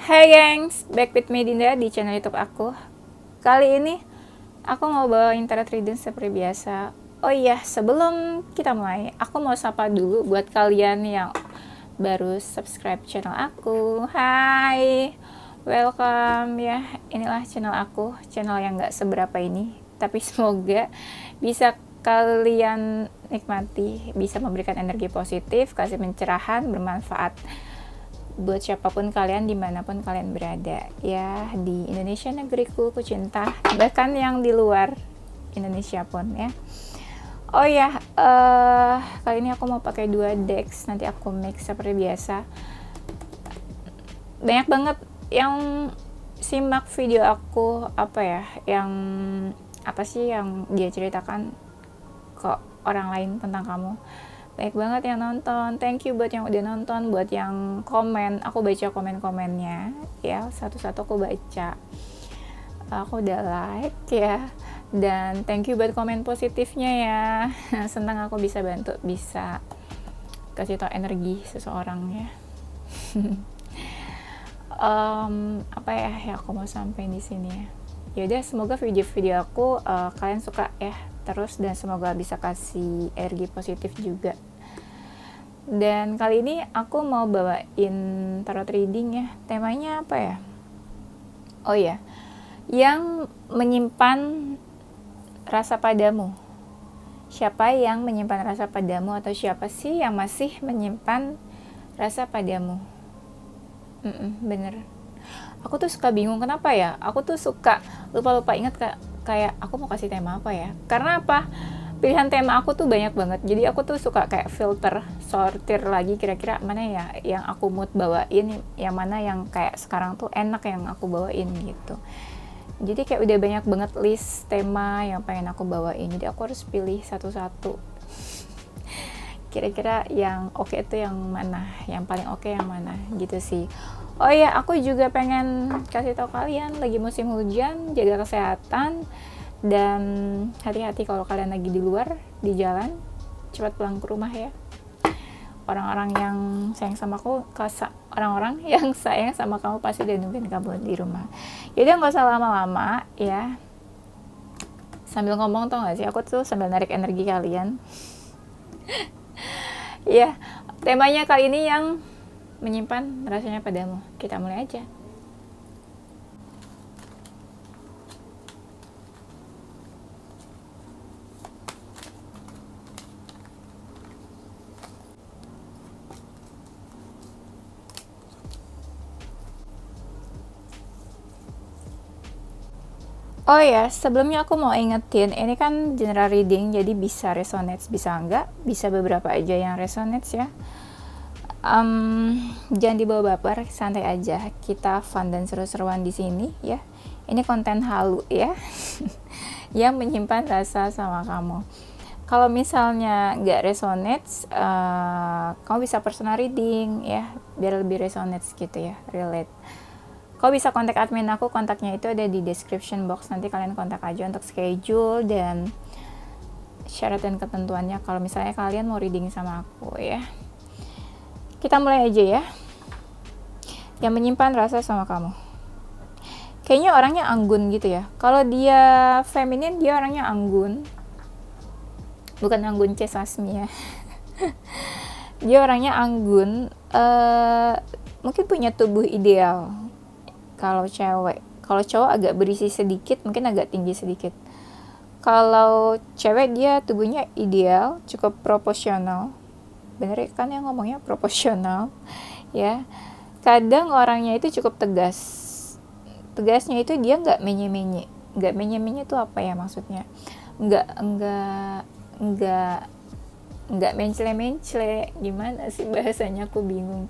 Hai gengs, back with me Dinda di channel YouTube aku. Kali ini aku mau bawain tarot reading seperti biasa. Oh iya, sebelum kita mulai, aku mau sapa dulu buat kalian yang baru subscribe channel aku. Hai, welcome ya. Inilah channel aku, channel yang gak seberapa ini, tapi semoga bisa kalian nikmati, bisa memberikan energi positif, kasih pencerahan, bermanfaat buat siapapun kalian, dimanapun kalian berada ya, di Indonesia negeriku ku cinta, bahkan yang di luar Indonesia pun ya. Oh ya, kali ini aku mau pakai 2 decks, nanti aku mix seperti biasa. Banyak banget yang simak video aku, apa ya, yang apa sih yang dia ceritakan ke orang lain tentang kamu. Baik banget yang nonton, thank you buat yang udah nonton, buat yang komen, aku baca komen-komennya ya, satu-satu aku baca, aku udah like ya, dan thank you buat komen positifnya ya. Senang aku bisa bantu, bisa kasih tau energi seseorang ya. Apa ya aku mau sampein di sini ya. Yaudah, semoga video-video aku kalian suka ya terus, dan semoga bisa kasih energi positif juga. Dan kali ini aku mau bawain tarot reading ya. Temanya apa ya? Oh ya, yang menyimpan rasa padamu. Siapa yang menyimpan rasa padamu, atau siapa sih yang masih menyimpan rasa padamu? Bener. Aku tuh suka bingung kenapa ya. Aku tuh suka lupa-lupa ingat kayak aku mau kasih tema apa ya. Karena apa? Pilihan tema aku tuh banyak banget, jadi aku tuh suka kayak filter, sortir lagi kira-kira mana ya yang aku mood bawain, yang mana yang kayak sekarang tuh enak yang aku bawain gitu. Jadi kayak udah banyak banget list tema yang pengen aku bawain, jadi aku harus pilih satu-satu. Kira-kira yang oke itu yang mana, yang paling oke yang mana gitu sih. Oh ya, aku juga pengen kasih tau kalian, lagi musim hujan, jaga kesehatan. Dan hati-hati kalau kalian lagi di luar, di jalan, cepat pulang ke rumah ya. Orang-orang yang sayang sama aku, orang-orang yang sayang sama kamu pasti udah nungguin kamu di rumah. Jadi nggak usah lama-lama ya. Sambil ngomong tau gak sih, aku tuh sambil narik energi kalian. Ya, temanya kali ini yang menyimpan rasanya padamu. Kita mulai aja. Oh ya, sebelumnya aku mau ingetin, ini kan general reading, jadi bisa resonate, bisa enggak, bisa beberapa aja yang resonate ya. Jangan dibawa baper, santai aja, kita fun dan seru-seruan di sini ya. Ini konten halu ya, yang menyimpan rasa sama kamu. Kalau misalnya nggak resonate, kamu bisa personal reading ya, biar lebih resonate gitu ya, relate. Kau bisa kontak admin aku, kontaknya itu ada di description box, nanti kalian kontak aja untuk schedule dan syarat dan ketentuannya kalau misalnya kalian mau reading sama aku ya. Kita mulai aja ya. Yang menyimpan rasa sama kamu, kayaknya orangnya anggun gitu ya. Kalau dia feminin, dia orangnya anggun, bukan anggun C. Sasmi ya. Dia orangnya anggun, mungkin punya tubuh ideal. Kalau cewek, kalau cowok agak berisi sedikit, mungkin agak tinggi sedikit. Kalau cewek dia tubuhnya ideal, cukup proporsional. Bener kan yang ngomongnya proporsional ya. Kadang orangnya itu cukup tegas. Tegasnya itu dia nggak menye-menye. Nggak menye-menye itu apa ya maksudnya? Nggak mencele-mencele. Gimana sih bahasanya, aku bingung.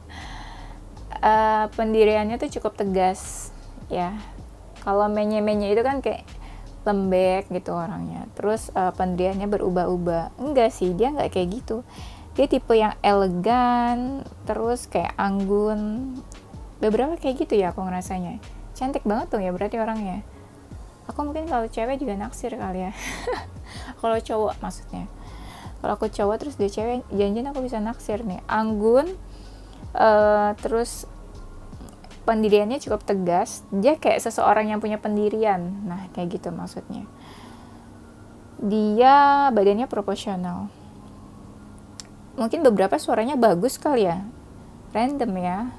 Pendiriannya tuh cukup tegas ya. Kalau menye-menye itu kan kayak lembek gitu orangnya, terus pendiriannya berubah-ubah. Enggak sih, dia nggak kayak gitu. Dia tipe yang elegan, terus kayak anggun, beberapa kayak gitu ya aku ngerasanya. Cantik banget tuh ya berarti orangnya. Aku mungkin kalau cewek juga naksir kali ya. Kalau cowok maksudnya, kalau aku cowok terus dia cewek, janjian aku bisa naksir nih. Anggun, terus pendiriannya cukup tegas, dia kayak seseorang yang punya pendirian. Nah, kayak gitu maksudnya. Dia badannya proporsional. Mungkin beberapa suaranya bagus kali ya, random ya.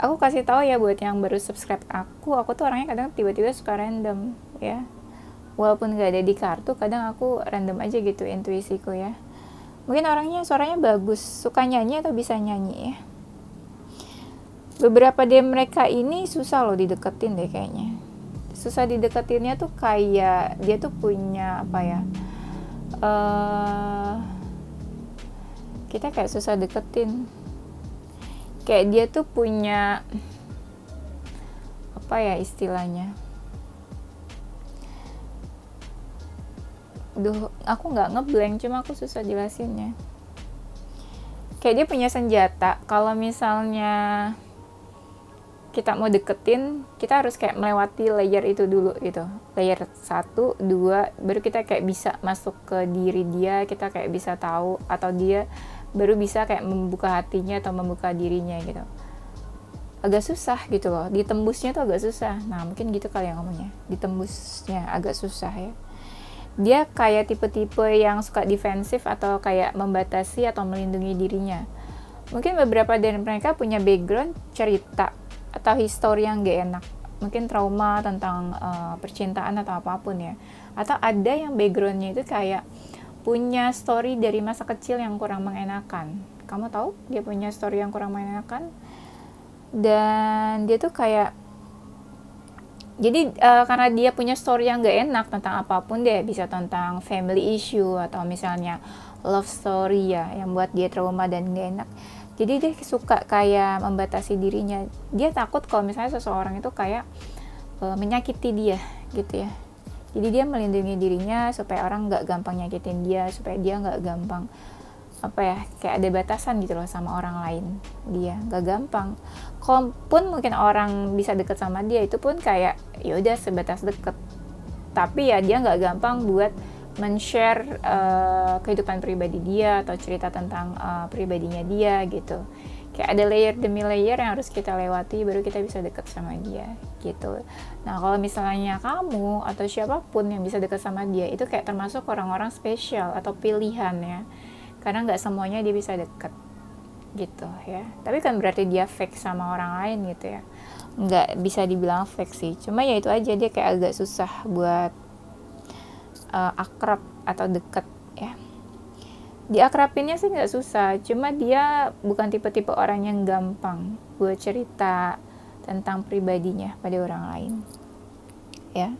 Aku kasih tahu ya buat yang baru subscribe aku tuh orangnya kadang tiba-tiba suka random ya. Walaupun gak ada di kartu, kadang aku random aja gitu intuisiku ya. Mungkin orangnya suaranya bagus, suka nyanyi atau bisa nyanyi ya. Beberapa dari mereka ini susah loh dideketin deh kayaknya. Susah dideketinnya tuh kayak dia tuh punya apa ya, kita kayak susah deketin. Kayak dia tuh punya apa ya istilahnya. Aku nggak ngeblank, cuma aku susah jelasinnya. Kayak dia punya senjata. Kalau misalnya kita mau deketin, kita harus kayak melewati layer itu dulu gitu. Layer 1, 2, baru kita kayak bisa masuk ke diri dia, kita kayak bisa tahu, atau dia baru bisa kayak membuka hatinya atau membuka dirinya gitu. Agak susah gitu loh, ditembusnya tuh agak susah. Nah mungkin gitu kali yang ngomongnya, ditembusnya agak susah ya. Dia kayak tipe-tipe yang suka defensif atau kayak membatasi atau melindungi dirinya. Mungkin beberapa dari mereka punya background cerita atau histori yang gak enak. Mungkin trauma tentang percintaan atau apapun ya. Atau ada yang backgroundnya itu kayak punya story dari masa kecil yang kurang mengenakan. Kamu tahu dia punya story yang kurang mengenakan? Dan dia tuh kayak jadi karena dia punya story yang gak enak tentang apapun deh, bisa tentang family issue atau misalnya love story ya, yang buat dia trauma dan gak enak. Jadi dia suka kayak membatasi dirinya. Dia takut kalau misalnya seseorang itu kayak menyakiti dia gitu ya. Jadi dia melindungi dirinya supaya orang gak gampang nyakitin dia, supaya dia gak gampang apa ya, kayak ada batasan gitu loh sama orang lain. Dia gak gampang. Kalaupun mungkin orang bisa deket sama dia, itu pun kayak ya udah sebatas deket. Tapi ya dia gak gampang buat men-share kehidupan pribadi dia atau cerita tentang pribadinya dia gitu. Kayak ada layer demi layer yang harus kita lewati baru kita bisa deket sama dia gitu. Nah kalau misalnya kamu atau siapapun yang bisa deket sama dia, itu kayak termasuk orang-orang spesial atau pilihan ya. Karena nggak semuanya dia bisa deket gitu ya. Tapi kan berarti dia fake sama orang lain gitu ya. Nggak bisa dibilang fake sih. Cuma ya itu aja, dia kayak agak susah buat akrab atau deket ya. Diakrabinnya sih nggak susah. Cuma dia bukan tipe-tipe orang yang gampang buat cerita tentang pribadinya pada orang lain ya.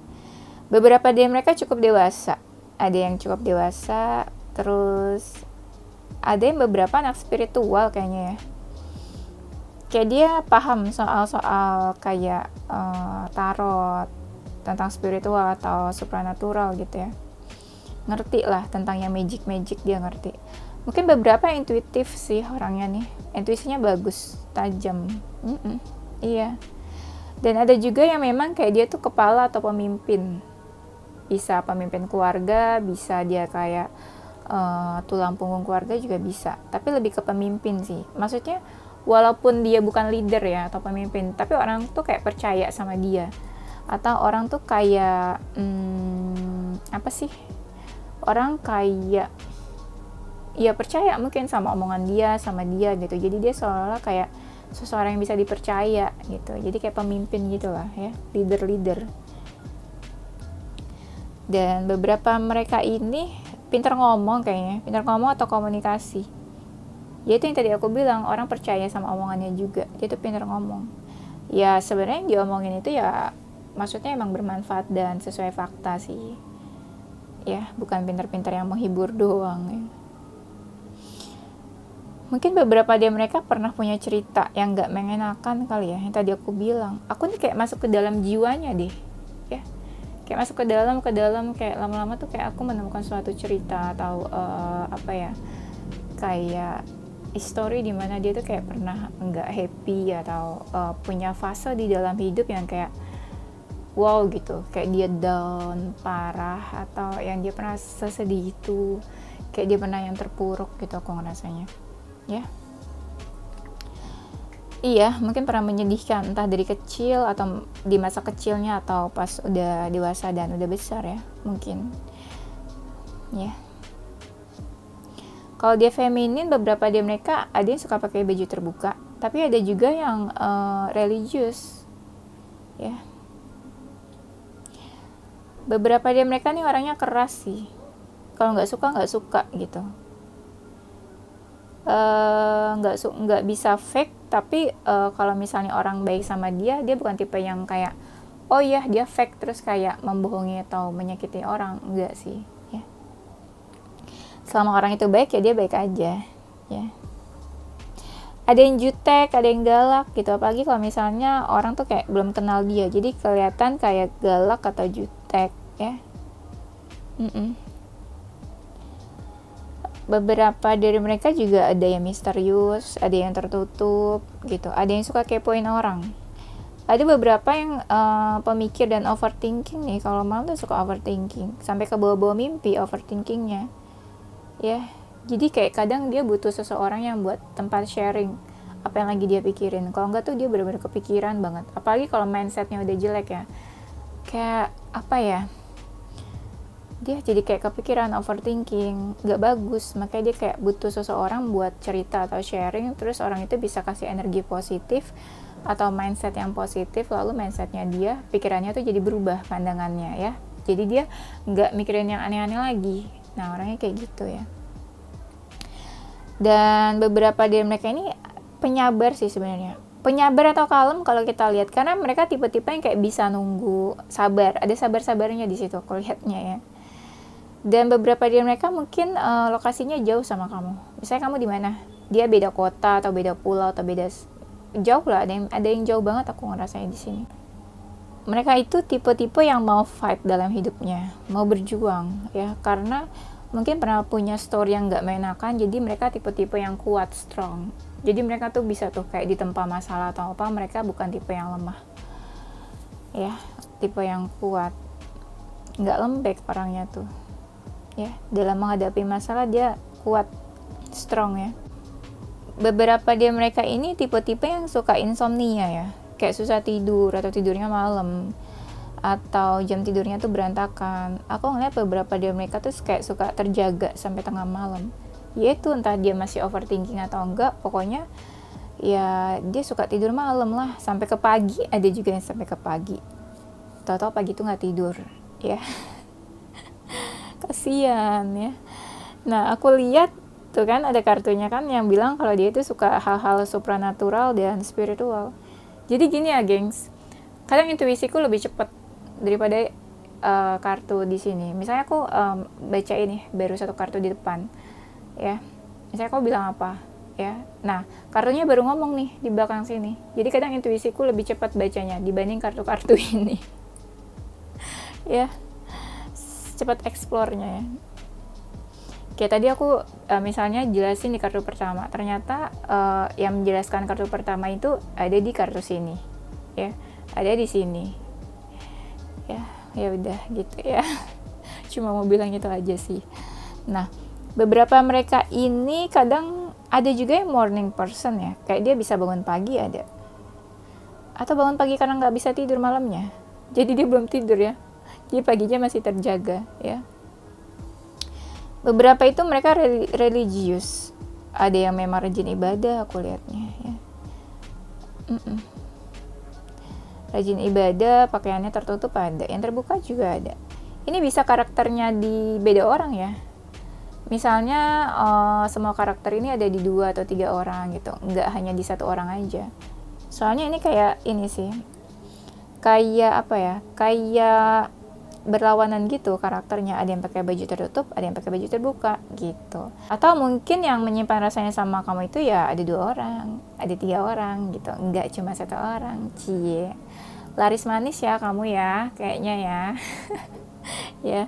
Beberapa dari mereka cukup dewasa. Ada yang cukup dewasa, terus ada yang beberapa anak spiritual kayaknya ya. Kayak dia paham soal-soal kayak tarot, tentang spiritual atau supranatural gitu ya. Ngerti lah tentang yang magic dia ngerti. Mungkin beberapa intuitif sih orangnya nih. Intuisinya bagus, tajam. Iya. Dan ada juga yang memang kayak dia tuh kepala atau pemimpin. Bisa pemimpin keluarga, bisa dia kayak tulang punggung keluarga juga bisa, tapi lebih ke pemimpin sih. Maksudnya walaupun dia bukan leader ya atau pemimpin, tapi orang tuh kayak percaya sama dia, atau orang tuh kayak apa sih, orang kayak ya percaya mungkin sama omongan dia, sama dia gitu. Jadi dia seolah-olah kayak seseorang yang bisa dipercaya gitu. Jadi kayak pemimpin gitu lah ya, leader. Dan beberapa mereka ini pintar ngomong kayaknya, pintar ngomong atau komunikasi. Ya itu yang tadi aku bilang, orang percaya sama omongannya juga. Dia tuh pintar ngomong. Ya sebenarnya yang diomongin itu ya maksudnya emang bermanfaat dan sesuai fakta sih. Ya, bukan pintar-pintar yang menghibur doang ya. Mungkin beberapa dari mereka pernah punya cerita yang gak mengenakan kali ya, yang tadi aku bilang. Aku nih kayak masuk ke dalam jiwanya deh. Ya. Kayak masuk ke dalam kayak lama-lama tuh kayak aku menemukan suatu cerita atau apa ya, kayak history di mana dia tuh kayak pernah nggak happy atau punya fase di dalam hidup yang kayak wow gitu, kayak dia down parah, atau yang dia pernah sesedih itu, kayak dia pernah yang terpuruk gitu aku ngerasanya ya. Iya, mungkin pernah menyedihkan, entah dari kecil atau di masa kecilnya atau pas udah dewasa dan udah besar ya, mungkin. Ya. Kalau dia feminin, beberapa dari mereka ada yang suka pakai baju terbuka, tapi ada juga yang religius. Ya. Beberapa dari mereka nih orangnya keras sih. Kalau nggak suka gitu. Nggak bisa fake, tapi kalau misalnya orang baik sama dia bukan tipe yang kayak oh iya dia fake terus kayak membohongi atau menyakiti orang, enggak sih ya. Selama orang itu baik ya dia baik aja ya. Ada yang jutek, ada yang galak gitu, apalagi kalau misalnya orang tuh kayak belum kenal dia, jadi kelihatan kayak galak atau jutek ya. Beberapa dari mereka juga ada yang misterius, ada yang tertutup gitu, ada yang suka kepoin orang. Ada beberapa yang pemikir dan overthinking nih. Kalau malam tuh suka overthinking, sampai ke bawah-bawah mimpi overthinkingnya ya. Jadi kayak kadang dia butuh seseorang yang buat tempat sharing apa yang lagi dia pikirin. Kalau enggak tuh dia benar-benar kepikiran banget, apalagi kalau mindsetnya udah jelek ya, kayak apa ya, dia jadi kayak kepikiran, overthinking, gak bagus. Makanya dia kayak butuh seseorang buat cerita atau sharing, terus orang itu bisa kasih energi positif atau mindset yang positif, lalu mindsetnya dia, pikirannya tuh jadi berubah pandangannya ya, jadi dia gak mikirin yang aneh-aneh lagi. Nah orangnya kayak gitu ya. Dan beberapa dari mereka ini penyabar sih sebenarnya, penyabar atau kalem kalau kita lihat, karena mereka tipe-tipe yang kayak bisa nunggu, sabar, ada sabar-sabarnya di situ aku lihatnya ya. Dan beberapa dari mereka mungkin lokasinya jauh sama kamu. Misalnya kamu di mana, dia beda kota atau beda pulau atau beda jauh lah, ada yang jauh banget aku ngerasain di sini. Mereka itu tipe-tipe yang mau fight dalam hidupnya, mau berjuang ya, karena mungkin pernah punya story yang gak menyenangkan, jadi mereka tipe-tipe yang kuat, strong. Jadi mereka tuh bisa tuh kayak ditempa masalah atau apa, mereka bukan tipe yang lemah ya, tipe yang kuat, gak lembek orangnya tuh ya. Dalam menghadapi masalah dia kuat, strong ya. Beberapa dari mereka ini tipe-tipe yang suka insomnia ya, kayak susah tidur atau tidurnya malam atau jam tidurnya tuh berantakan. Aku ngeliat beberapa dari mereka tuh kayak suka terjaga sampai tengah malam. Yaitu entah dia masih overthinking atau enggak, pokoknya ya dia suka tidur malam lah sampai ke pagi. Ada juga yang sampai ke pagi, tahu-tahu pagi tuh nggak tidur ya. Kasian ya. Nah aku lihat tuh kan ada kartunya kan yang bilang kalau dia itu suka hal-hal supranatural dan spiritual. Jadi gini ya gengs, kadang intuisiku lebih cepat daripada kartu di sini. Misalnya aku baca ini baru satu kartu di depan ya, misalnya aku bilang apa ya, nah kartunya baru ngomong nih di belakang sini. Jadi kadang intuisiku lebih cepat bacanya dibanding kartu-kartu ini ya, cepat explore-nya ya. Kayak tadi aku misalnya jelasin di kartu pertama, ternyata yang menjelaskan kartu pertama itu ada di kartu sini ya, ada di sini ya. Ya udah gitu ya. Cuma mau bilang itu aja sih. Nah beberapa mereka ini kadang ada juga yang morning person ya, kayak dia bisa bangun pagi ada, atau bangun pagi karena nggak bisa tidur malamnya, jadi dia belum tidur ya, jadi paginya masih terjaga ya. Beberapa itu mereka religius, ada yang memang rajin ibadah aku lihatnya ya. Rajin ibadah, pakaiannya tertutup ada, yang terbuka juga ada. Ini bisa karakternya di beda orang ya. Misalnya semua karakter ini ada di 2 atau 3 orang gitu, nggak hanya di satu orang aja. Soalnya ini kayak ini sih, kayak apa ya, kayak berlawanan gitu karakternya, ada yang pakai baju tertutup, ada yang pakai baju terbuka gitu. Atau mungkin yang menyimpan rasanya sama kamu itu ya ada 2 orang, ada 3 orang gitu, nggak cuma 1 orang. Cie, laris manis ya kamu ya kayaknya ya. Ya,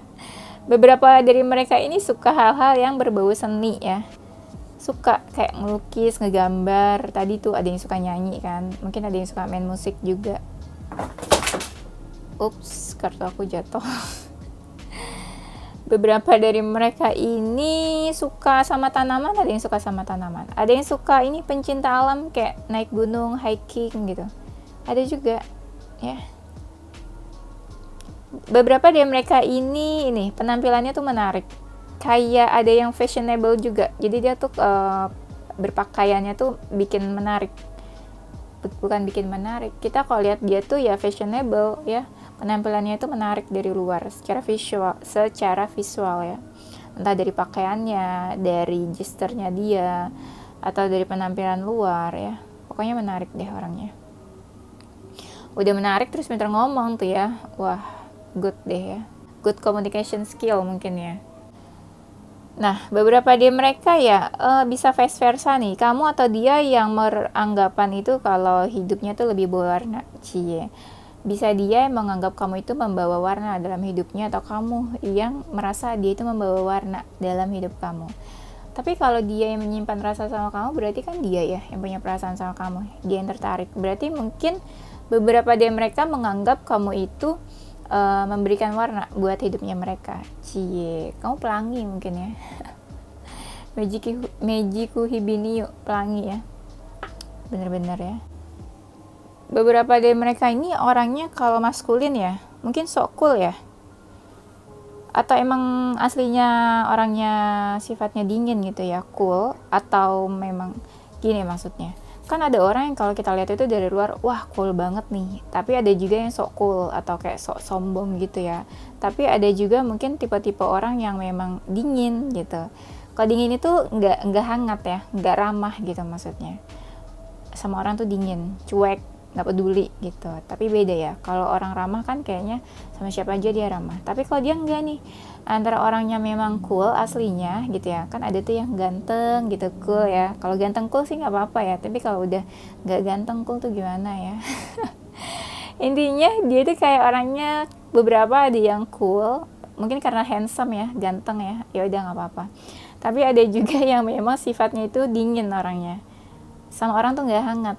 beberapa dari mereka ini suka hal-hal yang berbau seni ya, suka kayak ngelukis, ngegambar. Tadi tuh ada yang suka nyanyi kan, mungkin ada yang suka main musik juga. Ups, kartu aku jatuh. beberapa dari mereka ini suka sama tanaman, ada yang suka sama tanaman, ada yang suka ini pencinta alam kayak naik gunung, hiking gitu, ada juga ya. Beberapa dari mereka ini penampilannya tuh menarik, kayak ada yang fashionable juga, jadi dia tuh berpakaiannya tuh bikin menarik, bukan bikin menarik, kita kalau lihat dia tuh ya fashionable ya, penampilannya itu menarik dari luar secara visual ya, entah dari pakaiannya, dari gesturnya dia, atau dari penampilan luar ya, pokoknya menarik deh orangnya. Udah menarik terus pintar ngomong tuh ya, wah good deh ya, good communication skill mungkin ya. Nah, beberapa dari mereka ya bisa vice versa nih, kamu atau dia yang beranggapan itu kalau hidupnya tuh lebih berwarna, cie. Bisa dia yang menganggap kamu itu membawa warna dalam hidupnya, atau kamu yang merasa dia itu membawa warna dalam hidup kamu. Tapi kalau dia yang menyimpan rasa sama kamu, berarti kan dia ya yang punya perasaan sama kamu, dia yang tertarik. Berarti mungkin beberapa dari mereka menganggap kamu itu memberikan warna buat hidupnya mereka. Cie, kamu pelangi mungkin ya. Mejiku Hibiniu, pelangi ya. Bener-bener ya. Beberapa dari mereka ini orangnya kalau maskulin ya, mungkin sok cool ya. Atau emang aslinya orangnya sifatnya dingin gitu ya, cool, atau memang gini maksudnya. Kan ada orang yang kalau kita lihat itu dari luar, wah cool banget nih, tapi ada juga yang sok cool atau kayak sok sombong gitu ya. Tapi ada juga mungkin tipe-tipe orang yang memang dingin gitu. Kalau dingin itu nggak hangat ya, nggak ramah gitu maksudnya. Sama orang tuh dingin, cuek, nggak peduli gitu. Tapi beda ya, kalau orang ramah kan kayaknya sama siapa aja dia ramah. Tapi kalau dia enggak nih, antara orangnya memang cool aslinya gitu ya, kan ada tuh yang ganteng gitu, cool ya. Kalau ganteng cool sih nggak apa-apa ya, tapi kalau udah nggak ganteng cool tuh gimana ya. Intinya dia tuh kayak orangnya, beberapa ada yang cool mungkin karena handsome ya, ganteng ya, ya udah nggak apa-apa. Tapi ada juga yang memang sifatnya itu dingin orangnya, sama orang tuh nggak hangat,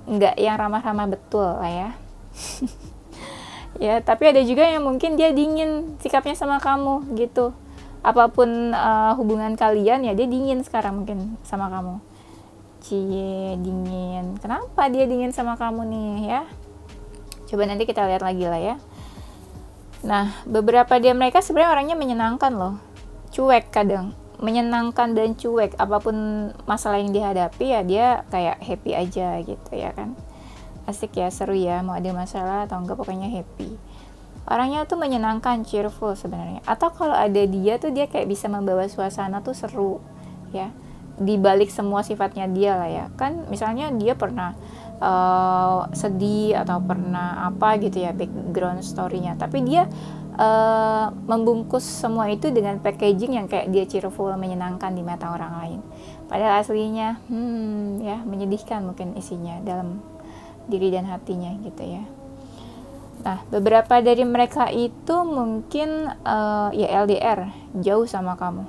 nggak yang ramah-ramah betul lah ya. Ya, tapi ada juga yang mungkin dia dingin sikapnya sama kamu gitu. Apapun hubungan kalian ya, dia dingin sekarang mungkin sama kamu. Cie, dingin. Kenapa dia dingin sama kamu nih ya? Coba nanti kita lihat lagi lah ya. Nah, beberapa dia mereka sebenarnya orangnya menyenangkan loh. Cuek kadang. Menyenangkan dan cuek. Apapun masalah yang dihadapi ya dia kayak happy aja gitu ya kan. Asik ya, seru ya, mau ada masalah atau enggak pokoknya happy. Orangnya tuh menyenangkan, cheerful sebenarnya. Atau kalau ada dia tuh dia kayak bisa membawa suasana tuh seru ya. Di balik semua sifatnya dia lah ya. Kan misalnya dia pernah sedih atau pernah apa gitu ya, background story-nya. Tapi dia membungkus semua itu dengan packaging yang kayak dia cheerful, menyenangkan di mata orang lain. Padahal aslinya ya menyedihkan mungkin isinya dalam diri dan hatinya gitu ya. Nah, beberapa dari mereka itu mungkin ya LDR, jauh sama kamu.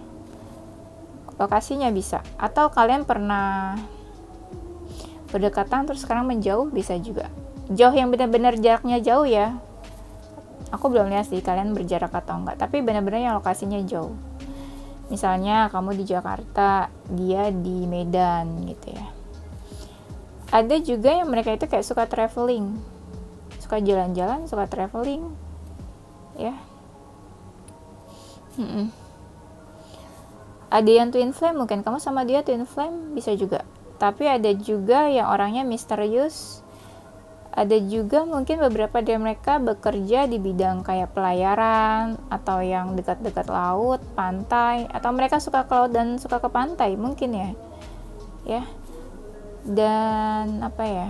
Lokasinya bisa, atau kalian pernah berdekatan terus sekarang menjauh, bisa juga. Jauh yang benar-benar jaraknya jauh ya. Aku belum lihat sih kalian berjarak atau enggak, tapi benar-benar yang lokasinya jauh. Misalnya kamu di Jakarta, dia di Medan gitu ya. Ada juga yang mereka itu kayak suka traveling, suka jalan-jalan, suka traveling ya. Ada yang twin flame, mungkin kamu sama dia twin flame, bisa juga. Tapi ada juga yang orangnya misterius. Ada juga mungkin beberapa dari mereka bekerja di bidang kayak pelayaran, atau yang dekat-dekat laut, pantai, atau mereka suka ke laut dan suka ke pantai mungkin ya. Ya. Dan apa ya?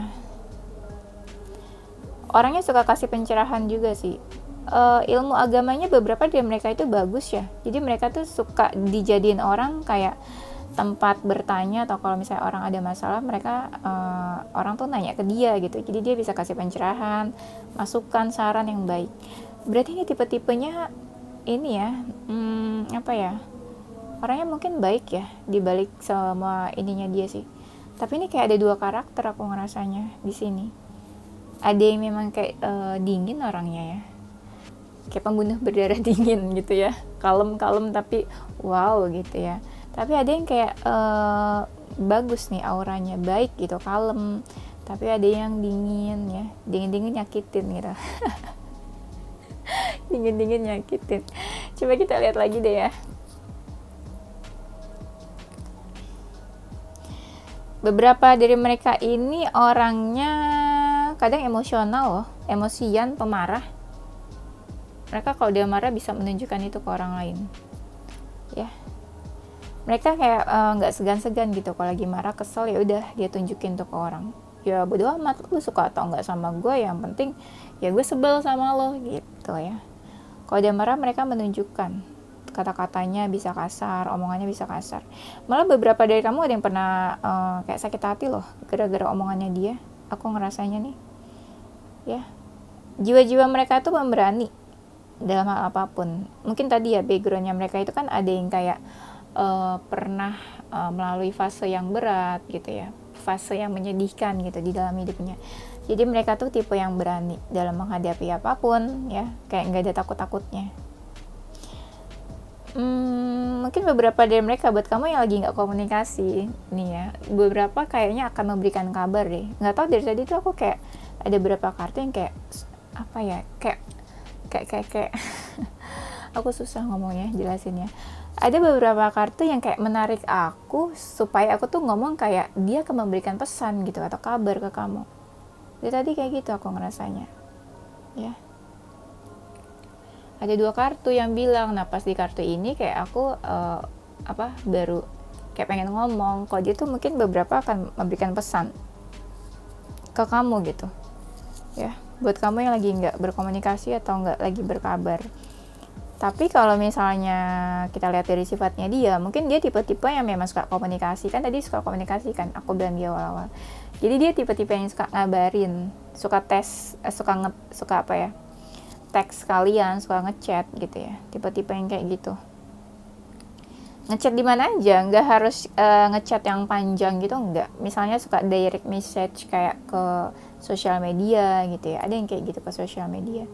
Orangnya suka kasih pencerahan juga sih. Ilmu agamanya beberapa dari mereka itu bagus ya. Jadi mereka tuh suka dijadiin orang kayak tempat bertanya, atau kalau misalnya orang ada masalah mereka orang tuh nanya ke dia gitu, jadi dia bisa kasih pencerahan, masukan, saran yang baik. Berarti ini tipe-tipenya ini ya, apa ya, orangnya mungkin baik ya dibalik sama ininya dia sih. Tapi ini kayak ada dua karakter aku ngerasanya di sini. Ada yang memang kayak dingin orangnya ya, kayak pembunuh berdarah dingin gitu ya, kalem-kalem tapi wow gitu ya. Tapi ada yang kayak bagus nih auranya, baik gitu, kalem. Tapi ada yang dingin ya, dingin-dingin nyakitin gitu. Dingin-dingin nyakitin. Coba kita lihat lagi deh ya. Beberapa dari mereka ini orangnya kadang emosional loh, emosian, pemarah. Mereka kalau dia marah bisa menunjukkan itu ke orang lain. Ya. Mereka kayak nggak segan-segan gitu, kalau lagi marah, kesel, ya udah dia tunjukin tuh ke orang. Ya bodo amat lu suka atau nggak sama gue, yang penting ya gue sebel sama lo gitu ya. Kalau dia marah, mereka menunjukkan, kata-katanya bisa kasar, omongannya bisa kasar. Malah beberapa dari kamu ada yang pernah kayak sakit hati loh gara-gara omongannya dia. Aku ngerasanya nih ya, jiwa-jiwa mereka tuh pemberani dalam hal apapun. Mungkin tadi ya backgroundnya mereka itu kan ada yang kayak pernah melalui fase yang berat gitu ya, fase yang menyedihkan gitu di dalam hidupnya. Jadi mereka tuh tipe yang berani dalam menghadapi apapun ya, kayak nggak ada takut-takutnya. Mungkin beberapa dari mereka, buat kamu yang lagi nggak komunikasi nih ya, beberapa kayaknya akan memberikan kabar deh. Nggak tahu, dari tadi tuh aku kayak ada beberapa kartu yang kayak apa ya, kayak aku susah ngomongnya, jelasinnya. Ada beberapa kartu yang kayak menarik aku supaya aku tuh ngomong kayak dia akan memberikan pesan gitu atau kabar ke kamu. Jadi tadi kayak gitu aku ngerasanya ya. Ada 2 kartu yang bilang, nah pas di kartu ini kayak aku baru kayak pengen ngomong kalau dia tuh mungkin beberapa akan memberikan pesan ke kamu gitu ya, buat kamu yang lagi nggak berkomunikasi atau nggak lagi berkabar. Tapi kalau misalnya kita lihat dari sifatnya dia, mungkin dia tipe-tipe yang memang suka komunikasi. Kan tadi suka komunikasi kan, aku bilang di awal-awal. Jadi dia tipe-tipe yang suka ngabarin, suka tes, suka apa ya, teks kalian, suka ngechat gitu ya. Tipe-tipe yang kayak gitu. Ngechat di mana aja, nggak harus ngechat yang panjang gitu, nggak. Misalnya suka direct message kayak ke sosial media gitu ya. Ada yang kayak gitu ke sosial media.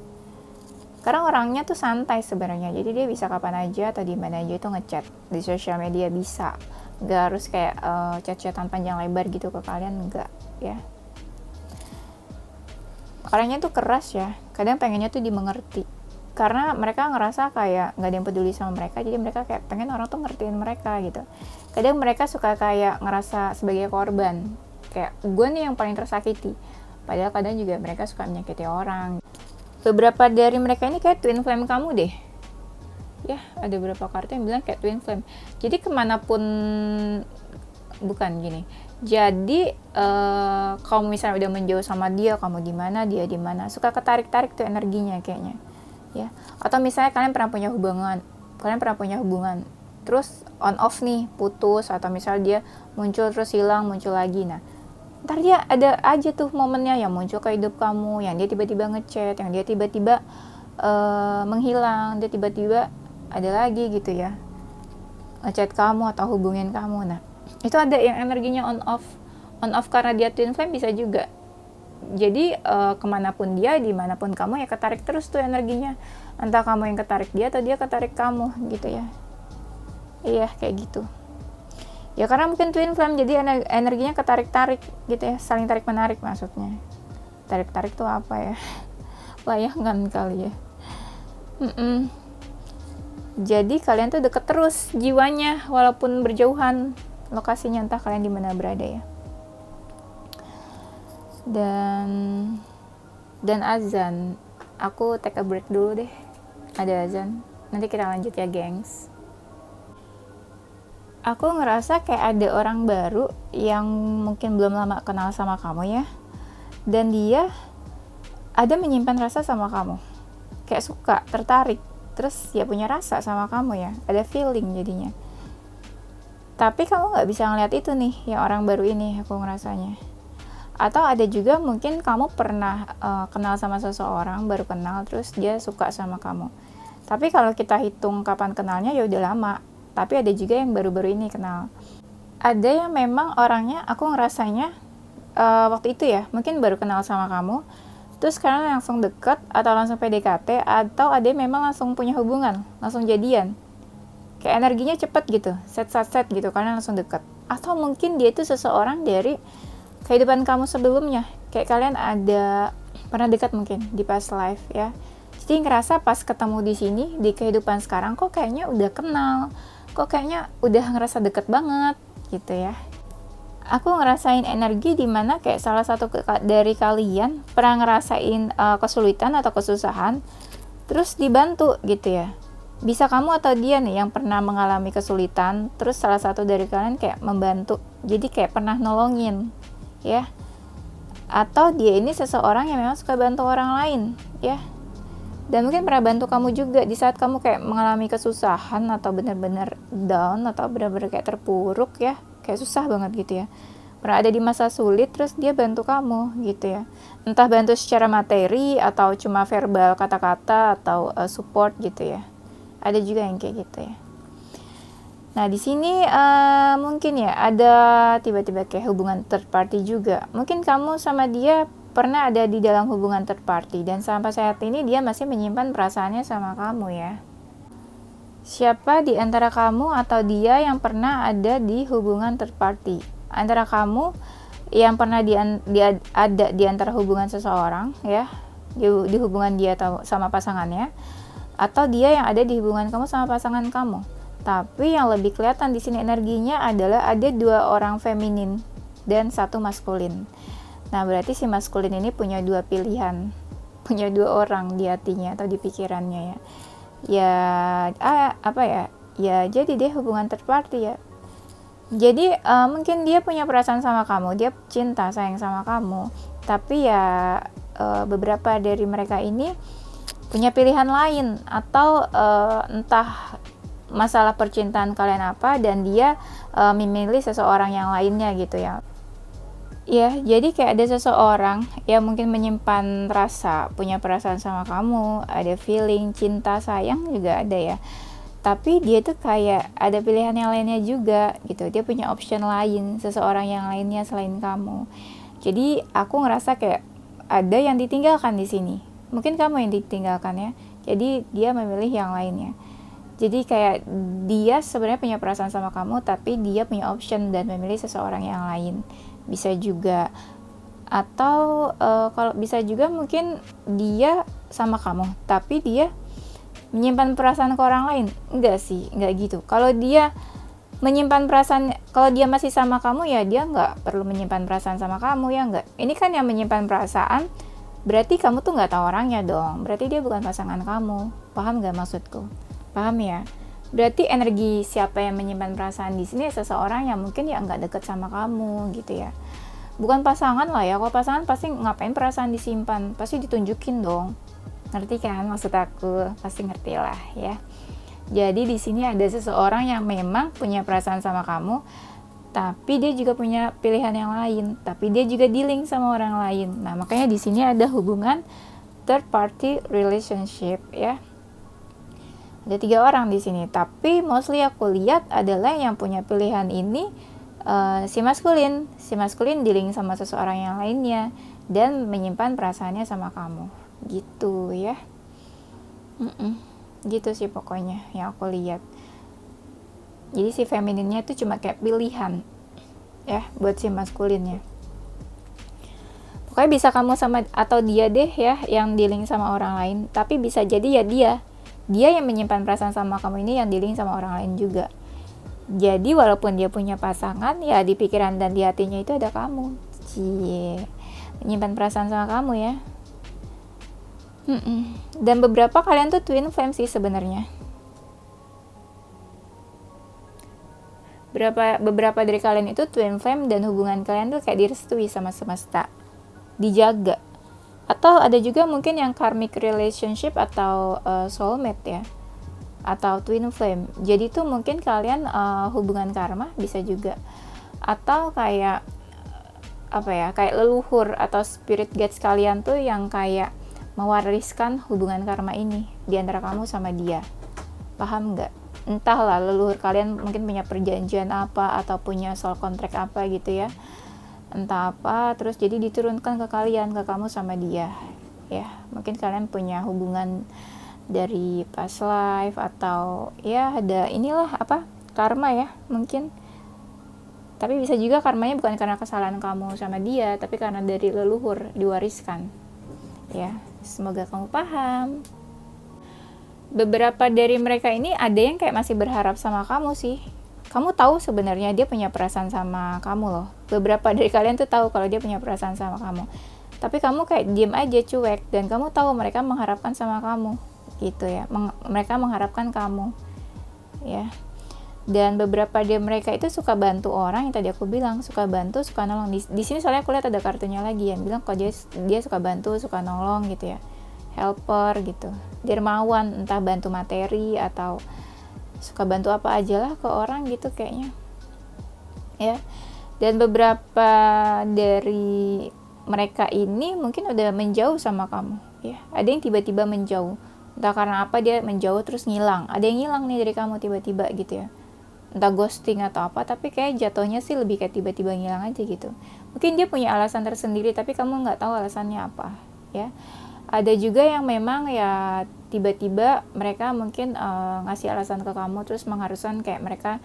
Karena orangnya tuh santai sebenarnya, jadi dia bisa kapan aja atau di mana aja itu ngechat di sosial media bisa, nggak harus kayak chat-chatan panjang lebar gitu ke kalian, enggak ya. Orangnya tuh keras ya, kadang pengennya tuh dimengerti, karena mereka ngerasa kayak nggak ada yang peduli sama mereka, jadi mereka kayak pengen orang tuh ngertiin mereka gitu. Kadang mereka suka kayak ngerasa sebagai korban, kayak gue nih yang paling tersakiti, padahal kadang juga mereka suka menyakiti orang. Beberapa dari mereka ini kayak twin flame kamu deh ya, ada beberapa kartu yang bilang kayak twin flame. Jadi kemanapun, bukan gini, jadi kalau misalnya udah menjauh sama dia, kamu di mana, dia di mana, suka ketarik-tarik tuh energinya kayaknya ya. Atau misalnya kalian pernah punya hubungan terus on off nih, putus, atau misalnya dia muncul terus hilang, muncul lagi. Nah ntar dia ada aja tuh momennya yang muncul ke hidup kamu, yang dia tiba-tiba ngechat, yang dia tiba-tiba menghilang, dia tiba-tiba ada lagi gitu ya, ngechat kamu atau hubungin kamu. Nah itu ada yang energinya on off karena dia twin flame bisa juga. Jadi kemanapun dia, dimanapun kamu, ya ketarik terus tuh energinya, entah kamu yang ketarik dia atau dia ketarik kamu gitu ya. Iya kayak gitu ya, karena mungkin twin flame jadi energinya ketarik-tarik gitu ya, saling tarik-menarik maksudnya. Tarik-tarik tuh apa ya, layangan kali ya. Jadi kalian tuh deket terus jiwanya walaupun berjauhan lokasinya, entah kalian di mana berada ya. Dan azan, aku take a break dulu deh, ada azan, nanti kita lanjut ya gengs. Aku ngerasa kayak ada orang baru yang mungkin belum lama kenal sama kamu ya, dan dia ada menyimpan rasa sama kamu, kayak suka, tertarik, terus ya punya rasa sama kamu ya, ada feeling jadinya. Tapi kamu nggak bisa ngeliat itu nih, yang orang baru ini, aku ngerasanya. Atau ada juga mungkin kamu pernah kenal sama seseorang, baru kenal, terus dia suka sama kamu. Tapi kalau kita hitung kapan kenalnya, ya udah lama. Tapi ada juga yang baru-baru ini kenal. Ada yang memang orangnya aku ngerasanya waktu itu ya, mungkin baru kenal sama kamu, terus kalian langsung deket atau langsung PDKT, atau ada yang memang langsung punya hubungan, langsung jadian, kayak energinya cepet gitu, set gitu, kalian langsung deket. Atau mungkin dia itu seseorang dari kehidupan kamu sebelumnya, kayak kalian ada pernah dekat mungkin di past life ya. Jadi ngerasa pas ketemu di sini di kehidupan sekarang kok kayaknya udah kenal, kok kayaknya udah ngerasa deket banget gitu ya. Aku ngerasain energi dimana kayak salah satu dari kalian pernah ngerasain kesulitan atau kesusahan, terus dibantu gitu ya. Bisa kamu atau dia nih yang pernah mengalami kesulitan, terus salah satu dari kalian kayak membantu, jadi kayak pernah nolongin ya. Atau dia ini seseorang yang memang suka bantu orang lain ya, dan mungkin pernah bantu kamu juga di saat kamu kayak mengalami kesusahan atau benar-benar down atau benar-benar kayak terpuruk ya, kayak susah banget gitu ya, pernah ada di masa sulit, terus dia bantu kamu gitu ya, entah bantu secara materi atau cuma verbal kata-kata atau support gitu ya, ada juga yang kayak gitu ya. Nah di sini mungkin ya ada tiba-tiba kayak hubungan third party juga, mungkin kamu sama dia pernah ada di dalam hubungan third party dan sampai saat ini dia masih menyimpan perasaannya sama kamu ya. Siapa di antara kamu atau dia yang pernah ada di hubungan third party? Antara kamu yang pernah ada di antara hubungan seseorang ya, di hubungan dia sama pasangannya, atau dia yang ada di hubungan kamu sama pasangan kamu. Tapi yang lebih kelihatan di sini energinya adalah ada 2 orang feminin dan 1 maskulin. Nah, berarti si maskulin ini punya 2 pilihan, punya 2 orang di hatinya atau di pikirannya ya. Ya, apa ya? Ya, jadi deh hubungan third party ya. Jadi mungkin dia punya perasaan sama kamu, dia cinta sayang sama kamu. Tapi ya beberapa dari mereka ini punya pilihan lain, atau entah masalah percintaan kalian apa dan dia memilih seseorang yang lainnya gitu ya. Ya, jadi kayak ada seseorang yang mungkin menyimpan rasa, punya perasaan sama kamu, ada feeling, cinta, sayang juga ada ya. Tapi dia tuh kayak ada pilihan yang lainnya juga gitu. Dia punya option lain, seseorang yang lainnya selain kamu. Jadi aku ngerasa kayak ada yang ditinggalkan di sini. Mungkin kamu yang ditinggalkan ya. Jadi dia memilih yang lainnya. Jadi kayak dia sebenarnya punya perasaan sama kamu, tapi dia punya option dan memilih seseorang yang lain. Bisa juga, atau kalau bisa juga mungkin dia sama kamu, tapi dia menyimpan perasaan ke orang lain. Enggak sih, enggak gitu. Kalau dia menyimpan perasaan, kalau dia masih sama kamu ya dia nggak perlu menyimpan perasaan sama kamu ya enggak. Ini kan yang menyimpan perasaan, berarti kamu tuh nggak tahu orangnya dong. Berarti dia bukan pasangan kamu. Paham nggak maksudku? Paham ya? Berarti energi siapa yang menyimpan perasaan di sini seseorang yang mungkin ya nggak deket sama kamu gitu ya. Bukan pasangan lah ya. Kalau pasangan pasti ngapain perasaan disimpan? Pasti ditunjukin dong. Ngerti kan maksud aku? Pasti ngerti lah ya. Jadi di sini ada seseorang yang memang punya perasaan sama kamu, tapi dia juga punya pilihan yang lain. Tapi dia juga dealing sama orang lain. Nah makanya di sini ada hubungan third party relationship ya. Ada 3 orang di sini, tapi mostly aku lihat adalah yang punya pilihan ini si maskulin dealing sama seseorang yang lainnya dan menyimpan perasaannya sama kamu, gitu ya. Gitu sih pokoknya yang aku lihat. Jadi si femininnya itu cuma kayak pilihan ya buat si maskulinnya. Pokoknya bisa kamu sama atau dia deh ya yang dealing sama orang lain, tapi bisa jadi ya dia yang menyimpan perasaan sama kamu ini yang dealing sama orang lain juga. Jadi walaupun dia punya pasangan, ya di pikiran dan di hatinya itu ada kamu. Menyimpan perasaan sama kamu ya. Dan beberapa kalian tuh twin flame sih sebenarnya. Beberapa dari kalian itu twin flame dan hubungan kalian tuh kayak direstui sama semesta, dijaga. Atau ada juga mungkin yang karmic relationship atau soulmate ya, atau twin flame. Jadi tuh mungkin kalian hubungan karma bisa juga, atau kayak apa ya, kayak leluhur atau spirit guides kalian tuh yang kayak mewariskan hubungan karma ini di antara kamu sama dia. Paham nggak? Entahlah leluhur kalian mungkin punya perjanjian apa atau punya soul contract apa gitu ya, entah apa, terus jadi diturunkan ke kalian, ke kamu sama dia ya. Mungkin kalian punya hubungan dari past life, atau ya ada inilah apa, karma ya mungkin. Tapi bisa juga karmanya bukan karena kesalahan kamu sama dia, tapi karena dari leluhur diwariskan. Ya, semoga kamu paham. Beberapa dari mereka ini ada yang kayak masih berharap sama kamu sih. Kamu tahu sebenarnya dia punya perasaan sama kamu loh. Beberapa dari kalian tuh tahu kalau dia punya perasaan sama kamu. Tapi kamu kayak diem aja, cuek, dan kamu tahu mereka mengharapkan sama kamu. Gitu ya. Mereka mengharapkan kamu. Ya. Dan beberapa dari mereka itu suka bantu orang, yang tadi aku bilang, suka bantu, suka nolong. Di sini soalnya aku lihat ada kartunya lagi yang bilang kalau dia suka bantu, suka nolong gitu ya. Helper gitu, dermawan, entah bantu materi atau suka bantu apa aja lah ke orang gitu kayaknya ya. Dan beberapa dari mereka ini mungkin udah menjauh sama kamu ya. Ada yang tiba-tiba menjauh, entah karena apa dia menjauh terus ngilang. Ada yang ngilang nih dari kamu tiba-tiba gitu ya, entah ghosting atau apa, tapi kayak jatuhnya sih lebih kayak tiba-tiba ngilang aja gitu. Mungkin dia punya alasan tersendiri tapi kamu nggak tahu alasannya apa ya. Ada juga yang memang ya tiba-tiba mereka mungkin ngasih alasan ke kamu, terus mengharuskan kayak mereka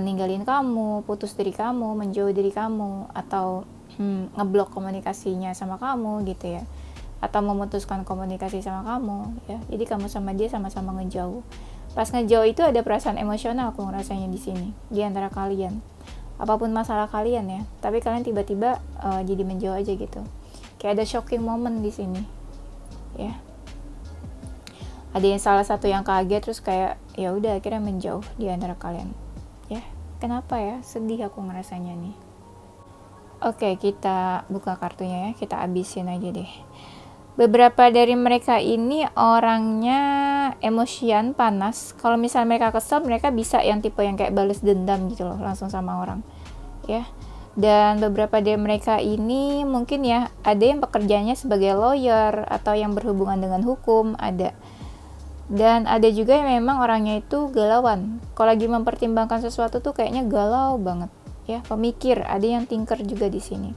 ninggalin kamu, putus dari kamu, menjauh dari kamu, atau ngeblok komunikasinya sama kamu gitu ya, atau memutuskan komunikasi sama kamu ya. Jadi kamu sama dia sama-sama ngejauh. Pas ngejauh itu ada perasaan emosional aku ngerasanya di sini di antara kalian. Apapun masalah kalian ya, tapi kalian tiba-tiba jadi menjauh aja gitu. Kayak ada shocking moment di sini. Ya, ada yang salah satu yang kaget terus kayak ya udah akhirnya menjauh di antara kalian ya. Kenapa ya, sedih aku ngerasanya nih. Oke, kita buka kartunya ya, kita abisin aja deh. Beberapa dari mereka ini orangnya emosian, panas. Kalau misalnya mereka kesel, mereka bisa yang tipe yang kayak balas dendam gitu loh, langsung sama orang ya. Dan beberapa dari mereka ini mungkin ya ada yang pekerjaannya sebagai lawyer atau yang berhubungan dengan hukum, ada. Dan ada juga yang memang orangnya itu galauan. Kalau lagi mempertimbangkan sesuatu tuh kayaknya galau banget ya, pemikir. Ada yang thinker juga di sini.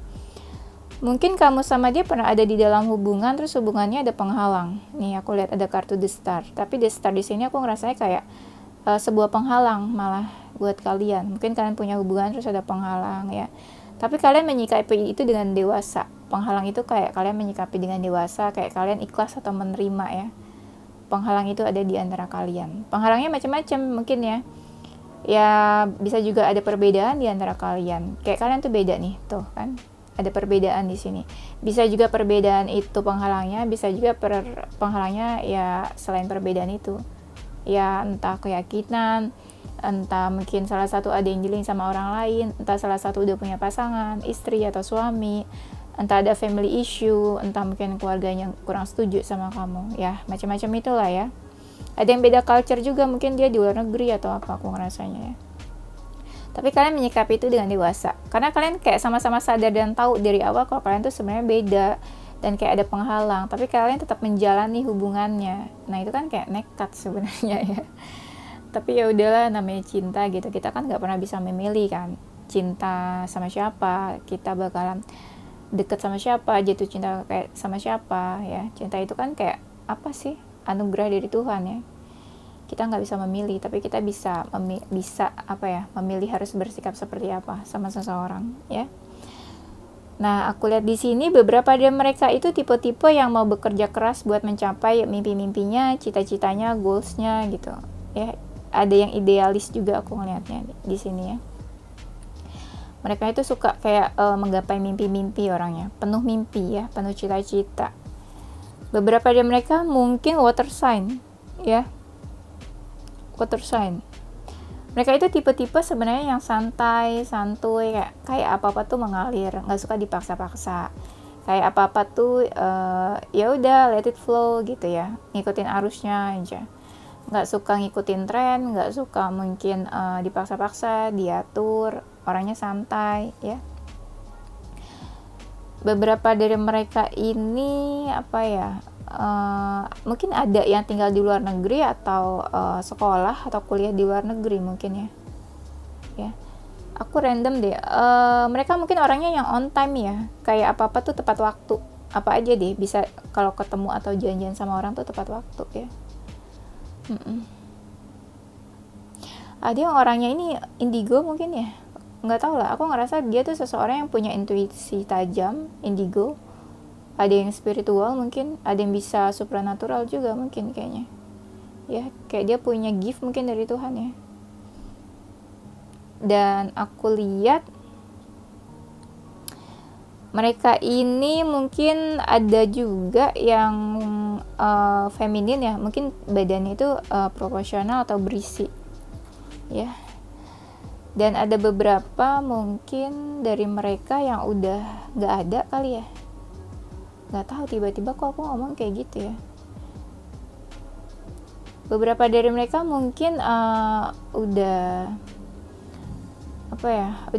Mungkin kamu sama dia pernah ada di dalam hubungan, terus hubungannya ada penghalang. Nih aku lihat ada kartu The Star. Tapi The Star di sini aku ngerasanya kayak sebuah penghalang malah buat kalian. Mungkin kalian punya hubungan terus ada penghalang ya. Tapi kalian menyikapi itu dengan dewasa. Penghalang itu kayak kalian menyikapi dengan dewasa, kayak kalian ikhlas atau menerima ya. Penghalang itu ada di antara kalian. Penghalangnya macam-macam mungkin ya. Ya bisa juga ada perbedaan di antara kalian. Kayak kalian tuh beda nih, tuh kan. Ada perbedaan di sini. Bisa juga perbedaan itu penghalangnya, bisa juga penghalangnya ya selain perbedaan itu. Ya entah keyakinan, entah mungkin salah satu ada yang dealing sama orang lain, entah salah satu udah punya pasangan, istri atau suami, entah ada family issue, entah mungkin keluarganya kurang setuju sama kamu, ya macam-macam itulah ya. Ada yang beda culture juga, mungkin dia di luar negeri atau apa aku ngerasanya ya. Tapi kalian menyikapi itu dengan dewasa, karena kalian kayak sama-sama sadar dan tahu dari awal kalau kalian tuh sebenarnya beda dan kayak ada penghalang, tapi kalian tetap menjalani hubungannya. Nah itu kan kayak nekat sebenarnya ya. Tapi ya udahlah, namanya cinta gitu, kita kan nggak pernah bisa memilih kan cinta sama siapa, kita bakalan deket sama siapa, jatuh cinta kayak sama siapa ya. Cinta itu kan kayak apa sih, anugerah dari Tuhan ya. Kita nggak bisa memilih, tapi kita bisa memilih harus bersikap seperti apa sama seseorang ya. Nah, aku lihat di sini beberapa dari mereka itu tipe-tipe yang mau bekerja keras buat mencapai mimpi-mimpinya, cita-citanya, goals-nya gitu. Ya, ada yang idealis juga aku ngelihatnya di sini ya. Mereka itu suka kayak menggapai mimpi-mimpi orangnya, penuh mimpi ya, penuh cita-cita. Beberapa dari mereka mungkin water sign ya. Water sign. Mereka itu tipe-tipe sebenarnya yang santai, santuy, kayak apa-apa tuh mengalir, nggak suka dipaksa-paksa. Kayak apa-apa tuh ya udah let it flow gitu ya, ngikutin arusnya aja. Nggak suka ngikutin tren, nggak suka mungkin dipaksa-paksa, diatur, orangnya santai ya. Beberapa dari mereka ini apa ya? Mungkin ada yang tinggal di luar negeri atau sekolah atau kuliah di luar negeri mungkin ya. Aku random deh. Mereka mungkin orangnya yang on time ya, kayak apa-apa tuh tepat waktu apa aja deh, bisa kalau ketemu atau janjian sama orang tuh tepat waktu ya. Ada yang orangnya ini indigo mungkin ya, nggak tahu lah, aku ngerasa dia tuh seseorang yang punya intuisi tajam, indigo. Ada yang spiritual mungkin, ada yang bisa supranatural juga mungkin kayaknya ya, kayak dia punya gift mungkin dari Tuhan ya. Dan aku lihat mereka ini mungkin ada juga yang feminin ya, mungkin badannya itu proporsional atau berisi ya. Dan ada beberapa mungkin dari mereka yang udah gak ada kali ya, gak tahu tiba-tiba kok aku ngomong kayak gitu ya. Beberapa dari mereka mungkin udah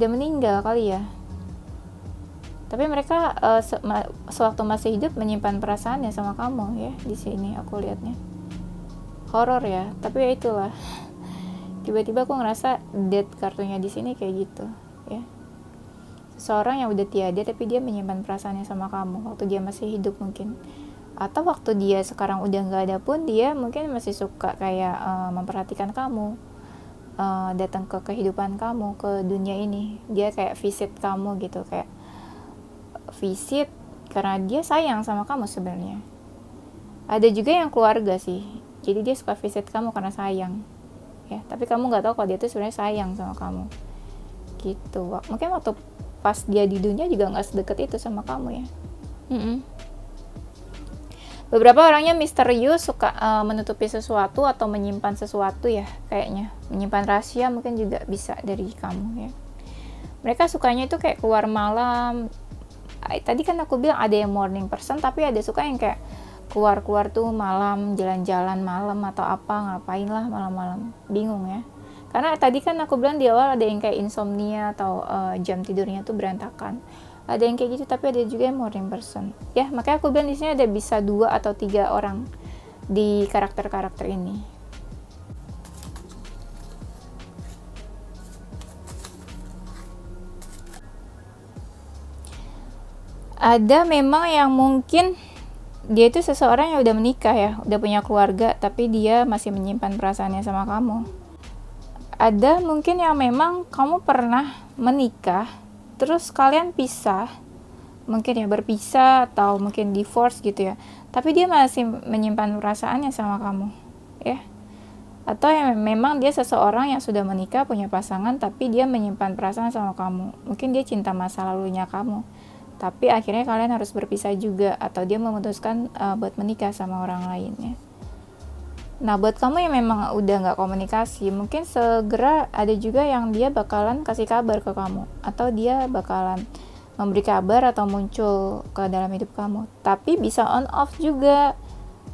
meninggal kali ya. Tapi mereka sewaktu masih hidup menyimpan perasaannya sama kamu ya. Di sini aku lihatnya horor ya, tapi ya itulah. Tiba-tiba aku ngerasa dead kartunya di sini kayak gitu ya. Seseorang yang udah tiada tapi dia menyimpan perasaannya sama kamu waktu dia masih hidup mungkin. Atau waktu dia sekarang udah nggak ada pun dia mungkin masih suka kayak memperhatikan kamu, datang ke kehidupan kamu, ke dunia ini. Dia kayak visit kamu gitu, kayak visit karena dia sayang sama kamu sebenarnya. Ada juga yang keluarga sih, jadi dia suka visit kamu karena sayang ya, tapi kamu nggak tahu kalau dia tuh sebenarnya sayang sama kamu gitu. Mungkin waktu pas dia di dunia juga nggak sedekat itu sama kamu ya. Beberapa orangnya misterius, suka menutupi sesuatu atau menyimpan sesuatu ya, kayaknya menyimpan rahasia mungkin juga bisa dari kamu ya. Mereka sukanya itu kayak keluar malam. Tadi kan aku bilang ada yang morning person, tapi ada suka yang kayak keluar-keluar tuh malam, jalan-jalan malam atau apa, ngapain lah malam-malam, bingung ya. Karena tadi kan aku bilang di awal ada yang kayak insomnia atau jam tidurnya tuh berantakan. Ada yang kayak gitu, tapi ada juga yang morning person ya. Makanya aku bilang di sini ada bisa 2 atau 3 orang di karakter-karakter ini. Ada memang yang mungkin dia itu seseorang yang udah menikah ya, udah punya keluarga, tapi dia masih menyimpan perasaannya sama kamu. Ada mungkin yang memang kamu pernah menikah, terus kalian pisah, mungkin ya berpisah atau mungkin divorce gitu ya, tapi dia masih menyimpan perasaannya sama kamu ya. Atau yang memang dia seseorang yang sudah menikah, punya pasangan, tapi dia menyimpan perasaan sama kamu. Mungkin dia cinta masa lalunya kamu, tapi akhirnya kalian harus berpisah juga, atau dia memutuskan buat menikah sama orang lain ya. Nah buat kamu yang memang udah gak komunikasi, mungkin segera ada juga yang dia bakalan kasih kabar ke kamu, atau dia bakalan memberi kabar atau muncul ke dalam hidup kamu. Tapi bisa on off juga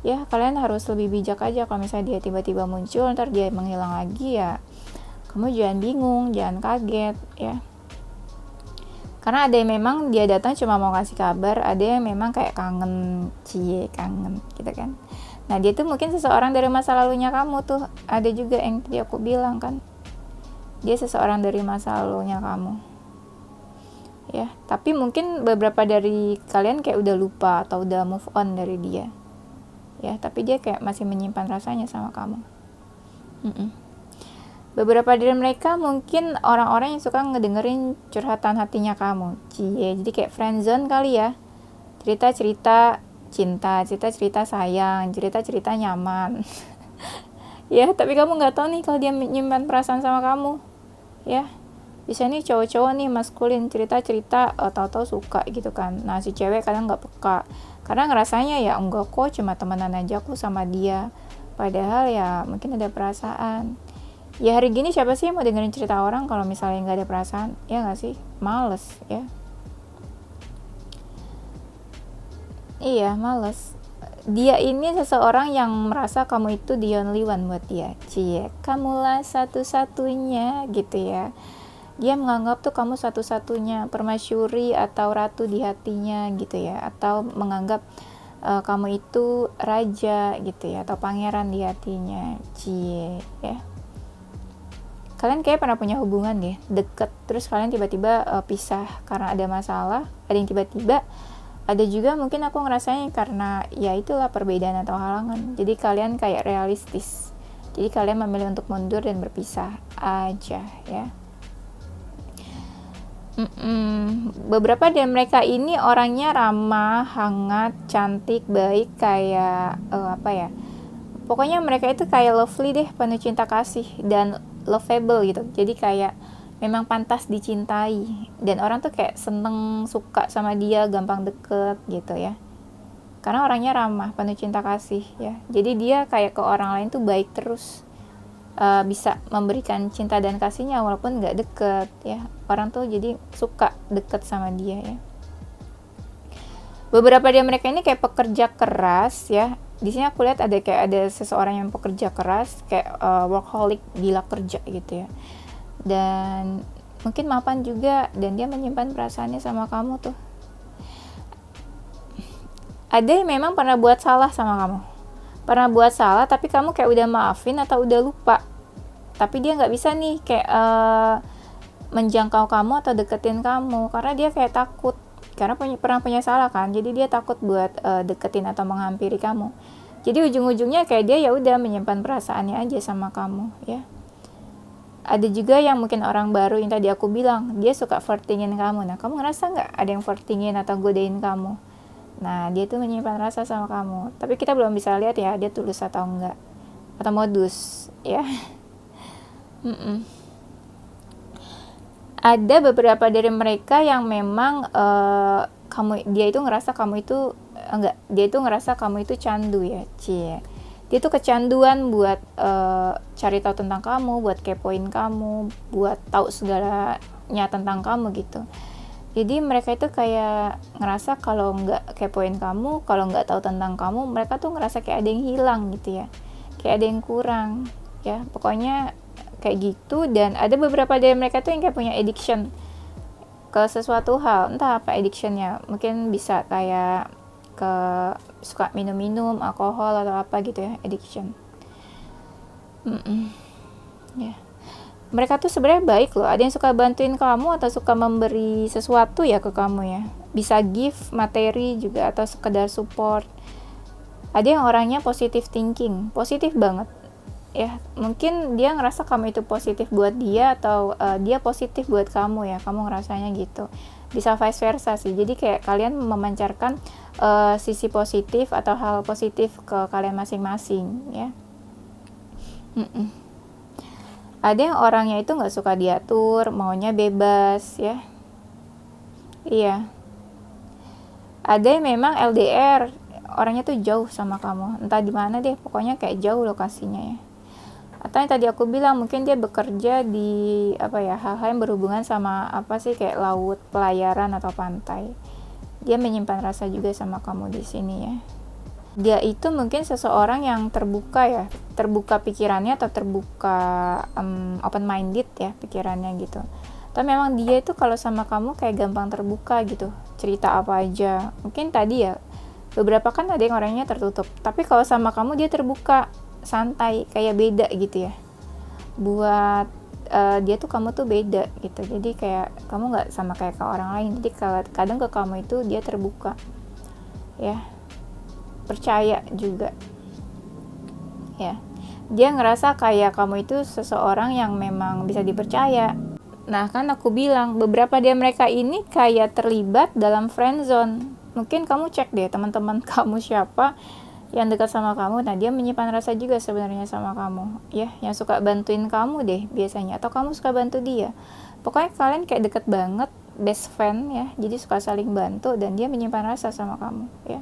ya, kalian harus lebih bijak aja. Kalau misalnya dia tiba-tiba muncul ntar dia menghilang lagi ya, kamu jangan bingung, jangan kaget ya. Karena ada yang memang dia datang cuma mau kasih kabar, ada yang memang kayak kangen gitu kan. Nah dia tuh mungkin seseorang dari masa lalunya kamu tuh. Ada juga yang tadi aku bilang kan, dia seseorang dari masa lalunya kamu ya. Tapi mungkin beberapa dari kalian kayak udah lupa atau udah move on dari dia ya, tapi dia kayak masih menyimpan rasanya sama kamu. Beberapa dari mereka mungkin orang-orang yang suka ngedengerin curhatan hatinya kamu. Jadi kayak friendzone kali ya. Cerita-cerita cinta, cerita-cerita sayang, cerita-cerita nyaman. Ya, tapi kamu nggak tahu nih kalau dia menyimpan perasaan sama kamu. Ya. Bisa nih cowok-cowok nih maskulin cerita-cerita tahu-tahu suka gitu kan. Nah, si cewek kadang nggak peka. Karena ngerasanya ya enggak kok, cuma temenan aja aku sama dia. Padahal ya mungkin ada perasaan. Ya hari gini siapa sih yang mau dengerin cerita orang kalau misalnya nggak ada perasaan, ya nggak sih? Males ya. Iya males. Dia ini seseorang yang merasa kamu itu the only one buat dia. Kamulah satu-satunya gitu ya. Dia menganggap tuh kamu satu-satunya permasyuri atau ratu di hatinya gitu ya. Atau menganggap kamu itu raja gitu ya, atau pangeran di hatinya. Ya. Kalian kayak pernah punya hubungan deh, deket, terus kalian tiba-tiba pisah karena ada masalah. Ada yang tiba-tiba Ada juga mungkin aku ngerasanya karena ya itulah perbedaan atau halangan, jadi kalian kayak realistis, jadi kalian memilih untuk mundur dan berpisah aja ya. Beberapa dari mereka ini orangnya ramah, hangat, cantik, baik, kayak apa ya, pokoknya mereka itu kayak lovely deh, penuh cinta kasih dan lovable gitu, jadi kayak memang pantas dicintai dan orang tuh kayak seneng, suka sama dia, gampang deket gitu ya, karena orangnya ramah, penuh cinta kasih ya, jadi dia kayak ke orang lain tuh baik terus, bisa memberikan cinta dan kasihnya walaupun nggak deket ya, orang tuh jadi suka deket sama dia ya. Beberapa dari mereka ini kayak pekerja keras ya, di sini aku lihat ada seseorang yang pekerja keras, kayak workaholic, gila kerja gitu ya, dan mungkin mapan juga, dan dia menyimpan perasaannya sama kamu tuh. Ada yang memang pernah buat salah sama kamu, pernah buat salah tapi kamu kayak udah maafin atau udah lupa, tapi dia nggak bisa nih kayak menjangkau kamu atau deketin kamu karena dia kayak takut, karena pernah punya salah kan, jadi dia takut buat deketin atau menghampiri kamu, jadi ujung-ujungnya kayak dia ya udah menyimpan perasaannya aja sama kamu ya. Ada juga yang mungkin orang baru yang tadi aku bilang, dia suka flirtingin kamu. Nah, kamu ngerasa nggak ada yang flirtingin atau godain kamu? Nah, dia tuh menyimpan rasa sama kamu. Tapi kita belum bisa lihat ya, dia tulus atau enggak. Atau modus, ya. Ada beberapa dari mereka yang memang dia itu ngerasa kamu itu candu ya, cie. Dia tuh kecanduan buat cari tahu tentang kamu, buat kepoin kamu, buat tahu segalanya tentang kamu gitu. Jadi mereka itu kayak ngerasa kalau nggak kepoin kamu, kalau nggak tahu tentang kamu, mereka tuh ngerasa kayak ada yang hilang gitu ya, kayak ada yang kurang ya, pokoknya kayak gitu. Dan ada beberapa dari mereka tuh yang kayak punya addiction ke sesuatu hal, entah apa addictionnya, mungkin bisa kayak suka minum-minum, alkohol atau apa gitu ya, addiction. Ya. Mereka tuh sebenarnya baik loh, ada yang suka bantuin kamu atau suka memberi sesuatu ya ke kamu ya, bisa gift, materi juga, atau sekedar support. Ada yang orangnya positive thinking, positif banget ya, mungkin dia ngerasa kamu itu positif buat dia, atau dia positif buat kamu ya, kamu ngerasanya gitu. Bisa vice versa sih, jadi kayak kalian memancarkan sisi positif atau hal positif ke kalian masing-masing ya. Ada yang orangnya itu nggak suka diatur, maunya bebas ya. Iya. Ada yang memang LDR, orangnya tuh jauh sama kamu, entah di mana deh, pokoknya kayak jauh lokasinya ya. Atau yang tadi aku bilang, mungkin dia bekerja di hal-hal yang berhubungan sama kayak laut, pelayaran atau pantai. Dia menyimpan rasa juga sama kamu di sini ya. Dia itu mungkin seseorang yang terbuka pikirannya, atau terbuka open minded ya pikirannya gitu. Tapi memang dia itu kalau sama kamu kayak gampang terbuka gitu, cerita apa aja. Mungkin tadi ya, beberapa kan ada yang orangnya tertutup, tapi kalau sama kamu dia terbuka, santai, kayak beda gitu ya. Buat dia tuh kamu tuh beda gitu, jadi kayak kamu nggak sama kayak ke orang lain, jadi kadang ke kamu itu dia terbuka ya, percaya juga ya. Dia ngerasa kayak kamu itu seseorang yang memang bisa dipercaya. Nah, kan aku bilang beberapa dari mereka ini kayak terlibat dalam friendzone. Mungkin kamu cek deh teman-teman kamu siapa yang dekat sama kamu. Nah, dia menyimpan rasa juga sebenarnya sama kamu ya, yang suka bantuin kamu deh biasanya, atau kamu suka bantu dia. Pokoknya kalian kayak deket banget, best friend ya, jadi suka saling bantu, dan dia menyimpan rasa sama kamu ya.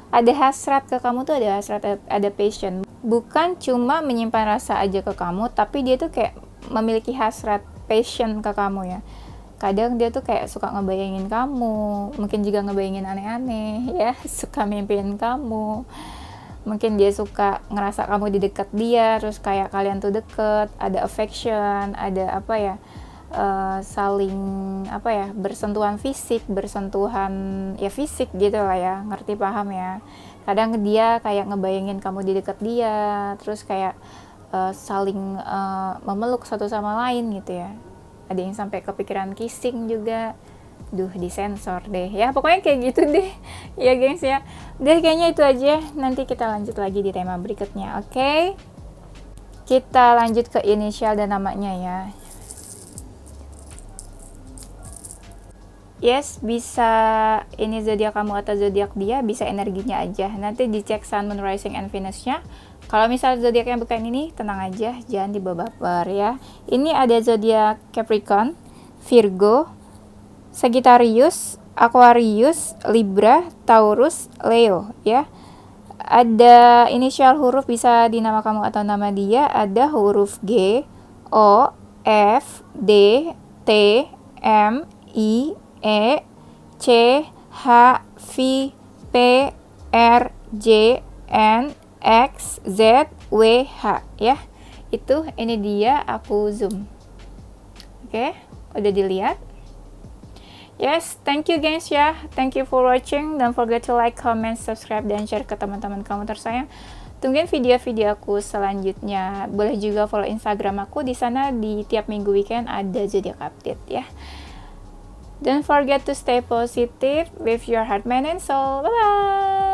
Ada hasrat ke kamu tuh, ada hasrat, ada passion, bukan cuma menyimpan rasa aja ke kamu, tapi dia tuh kayak memiliki hasrat, passion ke kamu ya. Kadang dia tuh kayak suka ngebayangin kamu, mungkin juga ngebayangin aneh-aneh ya, suka mimpiin kamu, mungkin dia suka ngerasa kamu di dekat dia, terus kayak kalian tuh deket, ada affection, ada saling bersentuhan fisik gitu lah ya, ngerti paham ya. Kadang dia kayak ngebayangin kamu di dekat dia, terus kayak saling memeluk satu sama lain gitu ya. Ada yang sampai kepikiran kissing juga Duh, disensor deh ya, pokoknya kayak gitu deh ya gengs ya. Deh kayaknya itu aja, nanti kita lanjut lagi di tema berikutnya. Oke, kita lanjut ke inisial dan namanya ya. Yes, bisa ini zodiak kamu atau zodiak dia, bisa energinya aja. Nanti dicek Sun, Moon, Rising, and Venus-nya. Kalau misalnya zodiaknya bukan ini, tenang aja, jangan dibawa baper ya. Ini ada zodiak Capricorn, Virgo, Sagittarius, Aquarius, Libra, Taurus, Leo ya. Ada inisial huruf bisa di nama kamu atau nama dia, ada huruf G, O, F, D, T, M, I, E, C, H, V, P, R, J, N, X, Z, W, H ya. Itu ini dia, aku zoom. Oke, udah dilihat? Yes, thank you guys ya. Thank you for watching. Don't forget to like, comment, subscribe, dan share ke teman-teman kamu tersayang. Tungguin video-video aku selanjutnya. Boleh juga follow Instagram aku, di sana di tiap minggu weekend ada zodiac update ya. Don't forget to stay positive with your heart, mind, and soul. Bye bye.